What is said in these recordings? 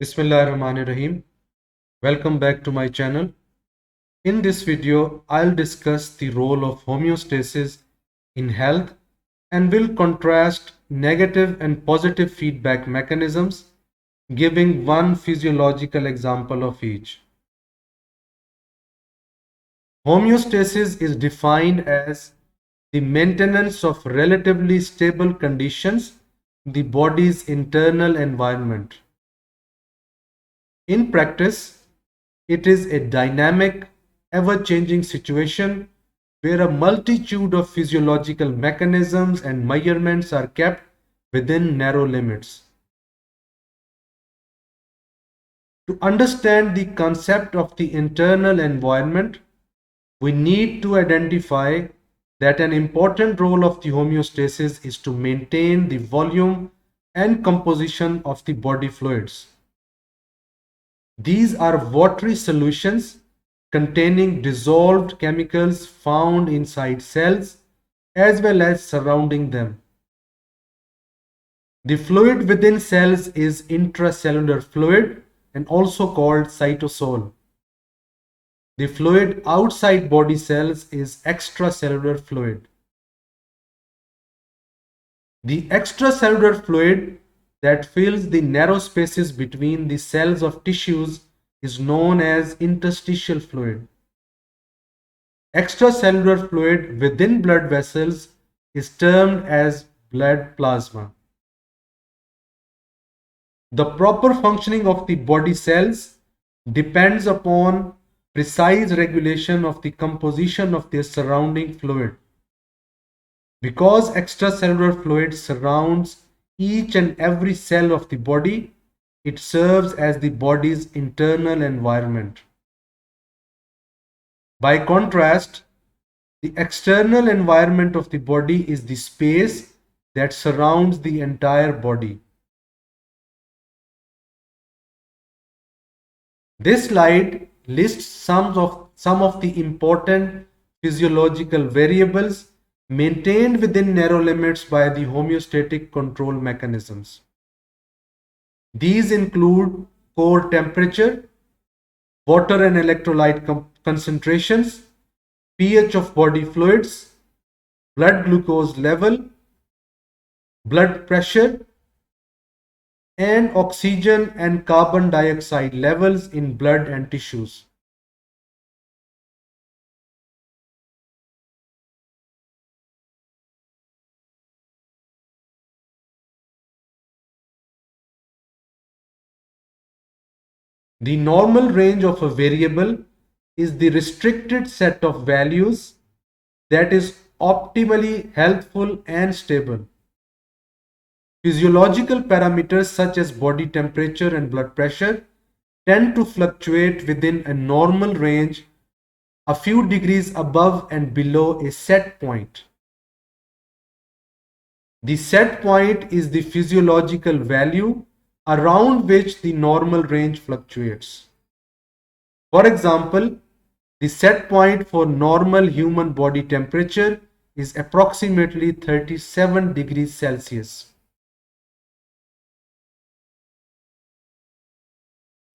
Bismillahirrahmanirrahim. Welcome back to my channel. In this video, I'll discuss the role of homeostasis in health and will contrast negative and positive feedback mechanisms, giving one physiological example of each. Homeostasis is defined as the maintenance of relatively stable conditions in the body's internal environment. In practice, it is a dynamic, ever-changing situation where a multitude of physiological mechanisms and measurements are kept within narrow limits. To understand the concept of the internal environment, we need to identify that an important role of the homeostasis is to maintain the volume and composition of the body fluids. These are watery solutions containing dissolved chemicals found inside cells as well as surrounding them. The fluid within cells is intracellular fluid and also called cytosol. The fluid outside body cells is extracellular fluid. The extracellular fluid that fills the narrow spaces between the cells of tissues is known as interstitial fluid. Extracellular fluid within blood vessels is termed as blood plasma. The proper functioning of the body cells depends upon precise regulation of the composition of their surrounding fluid. Because extracellular fluid surrounds each and every cell of the body, it serves as the body's internal environment. By contrast, the external environment of the body is the space that surrounds the entire body. This slide lists some of the important physiological variables maintained within narrow limits by the homeostatic control mechanisms. These include core temperature, water and electrolyte concentrations, pH of body fluids, blood glucose level, blood pressure, and oxygen and carbon dioxide levels in blood and tissues. The normal range of a variable is the restricted set of values that is optimally healthful and stable. Physiological parameters such as body temperature and blood pressure tend to fluctuate within a normal range a few degrees above and below a set point. The set point is the physiological value around which the normal range fluctuates. For example, the set point for normal human body temperature is approximately 37 degrees Celsius.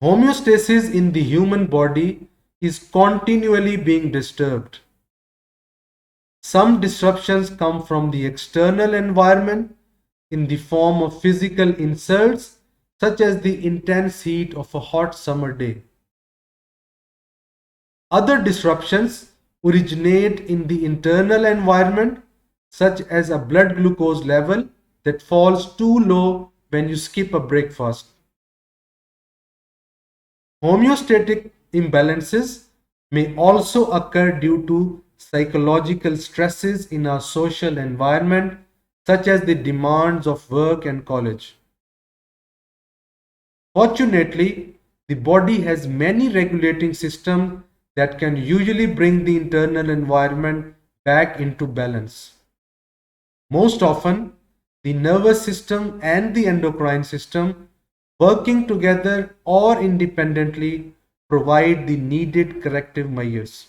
Homeostasis in the human body is continually being disturbed. Some disruptions come from the external environment in the form of physical insults, such as the intense heat of a hot summer day. Other disruptions originate in the internal environment, such as a blood glucose level that falls too low when you skip a breakfast. Homeostatic imbalances may also occur due to psychological stresses in our social environment, such as the demands of work and college. Fortunately, the body has many regulating systems that can usually bring the internal environment back into balance. Most often, the nervous system and the endocrine system, working together or independently, provide the needed corrective measures.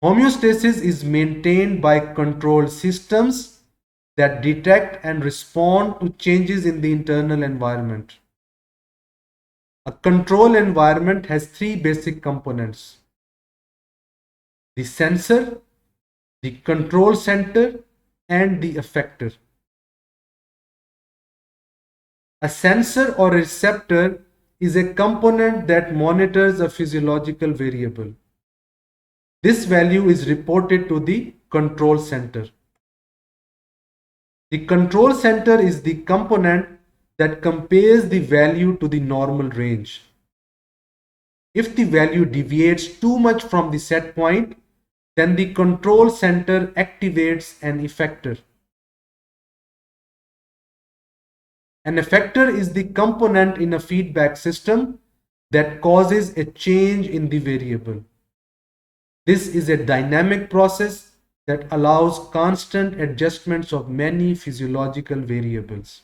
Homeostasis is maintained by control systems that detect and respond to changes in the internal environment. A control environment has three basic components: the sensor, the control center, and the effector. A sensor or receptor is a component that monitors a physiological variable. This value is reported to the control center. The control center is the component that compares the value to the normal range. If the value deviates too much from the set point, then the control center activates an effector. An effector is the component in a feedback system that causes a change in the variable. This is a dynamic process that allows constant adjustments of many physiological variables.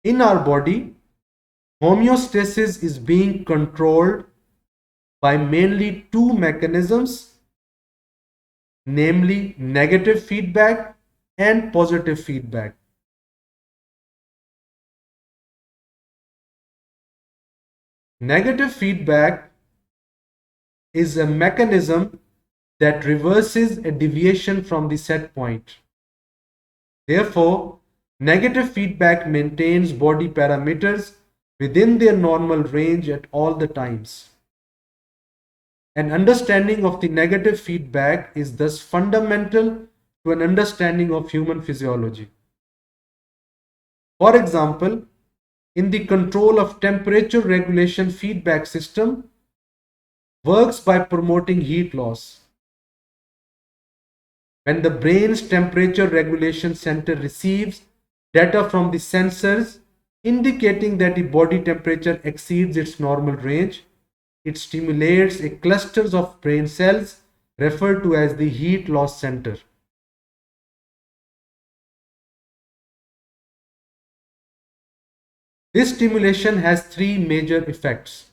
In our body, homeostasis is being controlled by mainly two mechanisms, namely negative feedback and positive feedback. Negative feedback is a mechanism that reverses a deviation from the set point. Therefore, negative feedback maintains body parameters within their normal range at all the times. An understanding of the negative feedback is thus fundamental to an understanding of human physiology. For example, in the control of temperature regulation feedback system works by promoting heat loss. When the brain's temperature regulation center receives data from the sensors indicating that the body temperature exceeds its normal range, it stimulates a clusters of brain cells referred to as the heat loss center. This stimulation has three major effects.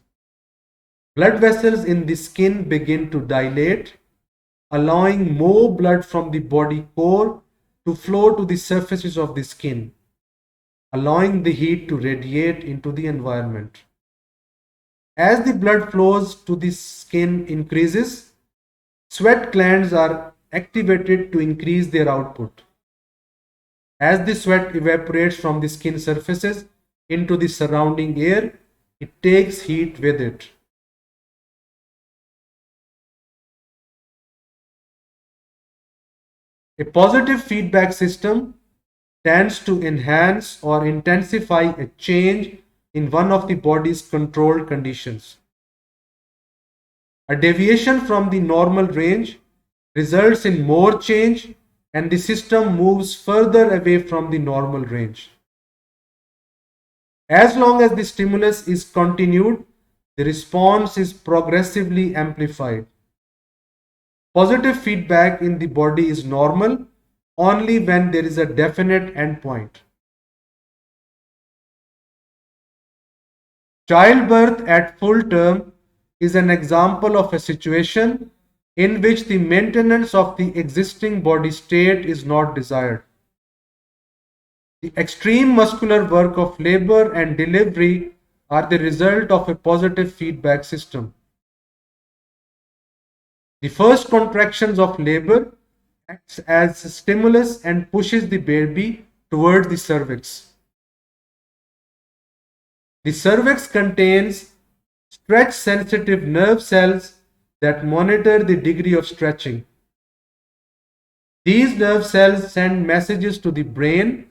Blood vessels in the skin begin to dilate, allowing more blood from the body core to flow to the surfaces of the skin, allowing the heat to radiate into the environment. As the blood flows to the skin increases, sweat glands are activated to increase their output. As the sweat evaporates from the skin surfaces into the surrounding air, it takes heat with it. A positive feedback system tends to enhance or intensify a change in one of the body's controlled conditions. A deviation from the normal range results in more change and the system moves further away from the normal range. As long as the stimulus is continued, the response is progressively amplified. Positive feedback in the body is normal only when there is a definite endpoint. Childbirth at full term is an example of a situation in which the maintenance of the existing body state is not desired. The extreme muscular work of labor and delivery are the result of a positive feedback system. The first contractions of labor acts as a stimulus and pushes the baby towards the cervix. The cervix contains stretch sensitive nerve cells that monitor the degree of stretching. These nerve cells send messages to the brain,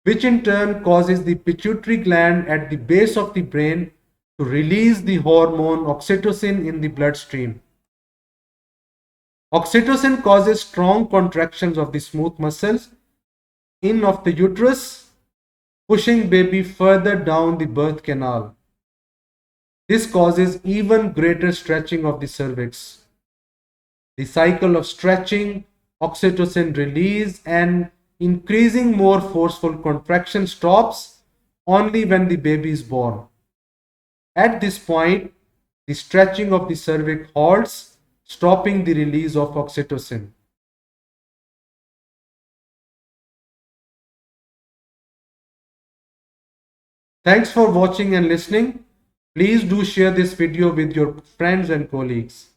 which in turn causes the pituitary gland at the base of the brain to release the hormone oxytocin in the bloodstream. Oxytocin causes strong contractions of the smooth muscles in of the uterus, pushing baby further down the birth canal. This causes even greater stretching of the cervix. The cycle of stretching, oxytocin release, and increasing more forceful contraction stops only when the baby is born. At this point, the stretching of the cervix halts, stopping the release of oxytocin. Thanks for watching and listening. Please do share this video with your friends and colleagues.